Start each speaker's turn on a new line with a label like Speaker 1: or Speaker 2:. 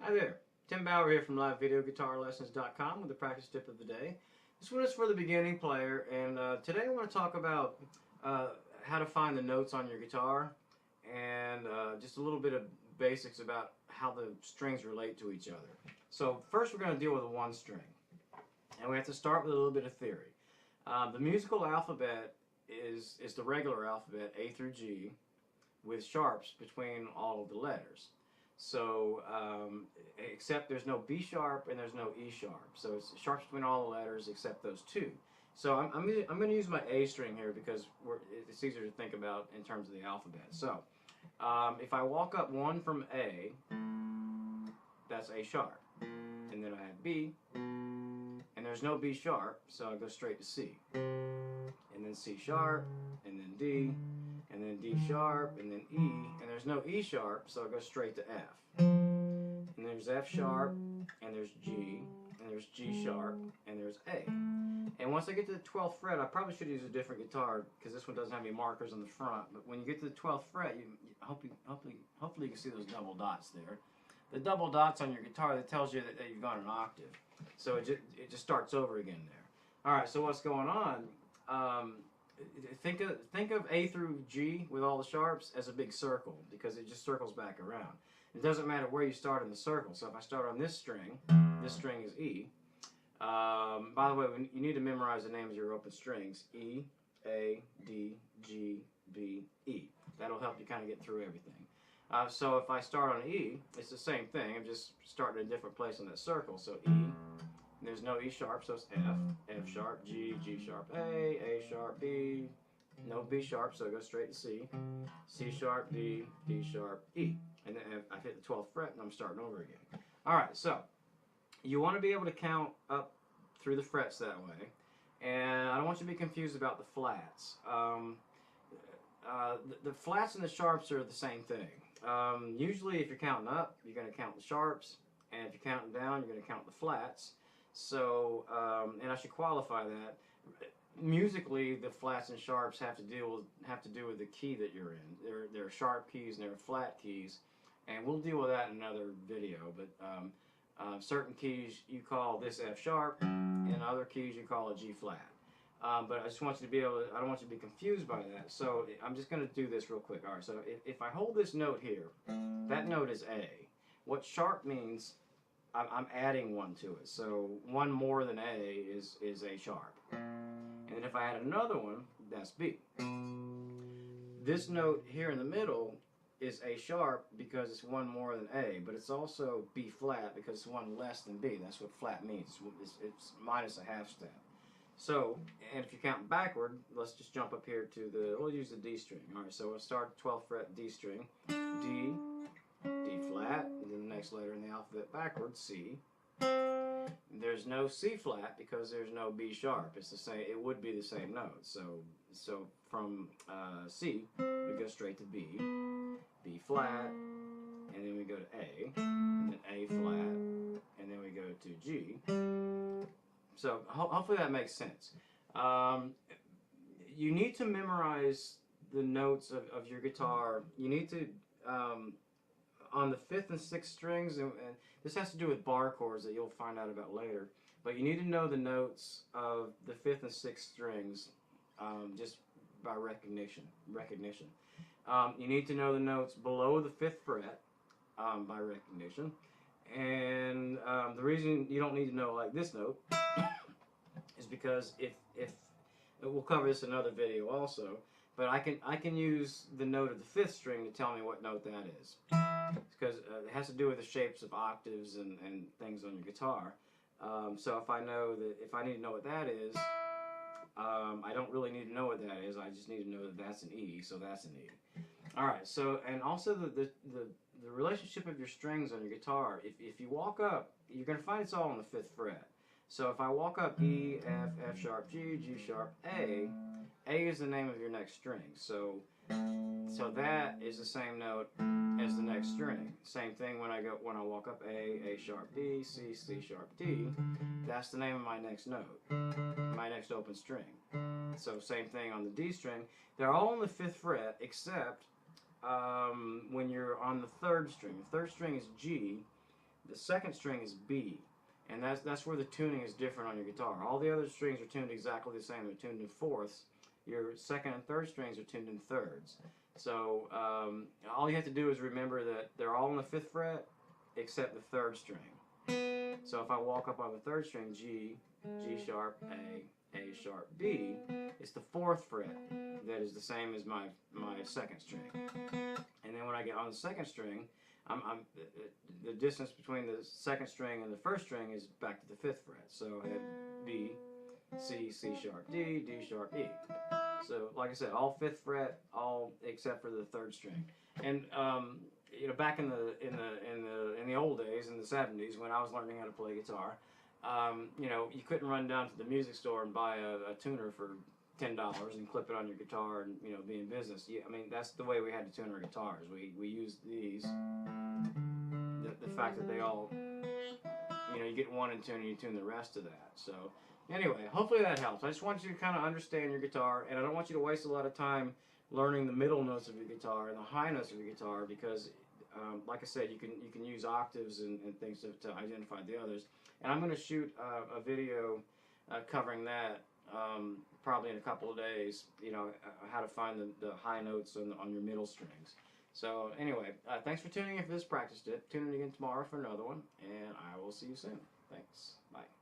Speaker 1: Hi there, Tim Bauer here from LiveVideoGuitarLessons.com with the practice tip of the day. This one is for the beginning player, and today I want to talk about how to find the notes on your guitar and just a little bit of basics about how the strings relate to each other. So first we're going to deal with a one string, and we have to start with a little bit of theory. The musical alphabet is the regular alphabet, A through G, with sharps between all of the letters. So, except there's no B sharp and there's no E sharp. So it's sharps between all the letters except those two. So I'm going to use my A string here because it's easier to think about in terms of the alphabet. So if I walk up one from A, that's A sharp. And then I have B, and there's no B sharp, so I go straight to C. And then C sharp, and then D, and then D sharp, and then E, and there's no E sharp, so I go straight to F. And there's F sharp, and there's G, and there's G sharp, and there's A. And once I get to the 12th fret, I probably should use a different guitar because this one doesn't have any markers on the front. But when you get to the 12th fret, hopefully you can see those double dots there. The double dots on your guitar, that tells you that you've gone an octave. So it just starts over again there. All right, so what's going on? Think of A through G with all the sharps as a big circle because it just circles back around. It doesn't matter where you start in the circle. So if I start on this string is E. By the way, you need to memorize the names of your open strings: E, A, D, G, B, E. That'll help you kind of get through everything. So if I start on E, it's the same thing. I'm just starting in a different place on that circle. So E. There's no E sharp, so it's F, F sharp, G, G sharp, A sharp, B, no B sharp, so it goes straight to C, C sharp, D, D sharp, E. And then I've hit the 12th fret and I'm starting over again. Alright, so you want to be able to count up through the frets that way, and I don't want you to be confused about the flats. The flats and the sharps are the same thing. Usually if you're counting up, you're going to count the sharps, and if you're counting down, you're going to count the flats. So, and I should qualify that. Musically, the flats and sharps have to do with the key that you're in. There are sharp keys and there are flat keys, and we'll deal with that in another video. But certain keys you call this F sharp, and other keys you call a G flat. But I just want you to be able to, I don't want you to be confused by that. So I'm just going to do this real quick. All right. So if I hold this note here, that note is A. What sharp means, I'm adding one to it, so one more than A is A sharp. And if I add another one, that's B. This note here in the middle is A sharp because it's one more than A, but it's also B flat because it's one less than B. That's what flat means. It's minus a half step. So, and if you count backward, let's just jump up here to we'll use the D string. All right, so we'll start 12th fret D string, D, D flat, and then the next letter in the alphabet backwards, C. There's no C flat because there's no B sharp. It's the same. It would be the same note. So from C we go straight to B, B flat, and then we go to A, and then A flat, and then we go to G. So hopefully that makes sense. You need to memorize the notes of your guitar. You need to on the 5th and 6th strings, and this has to do with bar chords that you'll find out about later, but you need to know the notes of the 5th and 6th strings just by recognition. You need to know the notes below the 5th fret by recognition, and the reason you don't need to know like this note is because if we'll cover this in another video also, but I can use the note of the 5th string to tell me what note that is. Because it has to do with the shapes of octaves and things on your guitar. So if I need to know what that is, I don't really need to know what that is. I just need to know that that's an E, so that's an E. Alright, so, and also the relationship of your strings on your guitar, if you walk up, you're going to find it's all on the 5th fret. So if I walk up E, F, F sharp, G, G sharp, A is the name of your next string. So that is the same note as the next string. Same thing when I walk up A sharp, B, C, C sharp, D. That's the name of my next note, my next open string. So same thing on the D string. They're all on the 5th fret except when you're on the 3rd string. The 3rd string is G. The second string is B, and that's where the tuning is different on your guitar. All the other strings are tuned exactly the same. They're tuned in fourths. Your second and third strings are tuned in thirds. So all you have to do is remember that they're all on the 5th fret except the third string. So if I walk up on the third string, G, G sharp, A sharp, B, it's the 4th fret that is the same as my second string. And then when I get on the second string, the distance between the second string and the first string is back to the 5th fret. So I have B, C, C sharp, D, D sharp, E. So like I said, all 5th fret, all except for the third string. And you know, back in the old days, in the 70s, when I was learning how to play guitar, you know, you couldn't run down to the music store and buy a tuner for $10 and clip it on your guitar and, you know, be in business. I mean, that's the way we had to tune our guitars. We used these. The fact that they all, you know, you get one in tune and you tune the rest of that. So anyway, hopefully that helps. I just want you to kind of understand your guitar, and I don't want you to waste a lot of time learning the middle notes of your guitar and the high notes of your guitar, because like I said, you can use octaves and things to identify the others. And I'm going to shoot a video covering that probably in a couple of days, you know, how to find the high notes on your middle strings. So anyway, thanks for tuning in for this practice tip. Tune in again tomorrow for another one, and I will see you soon. Thanks. Bye.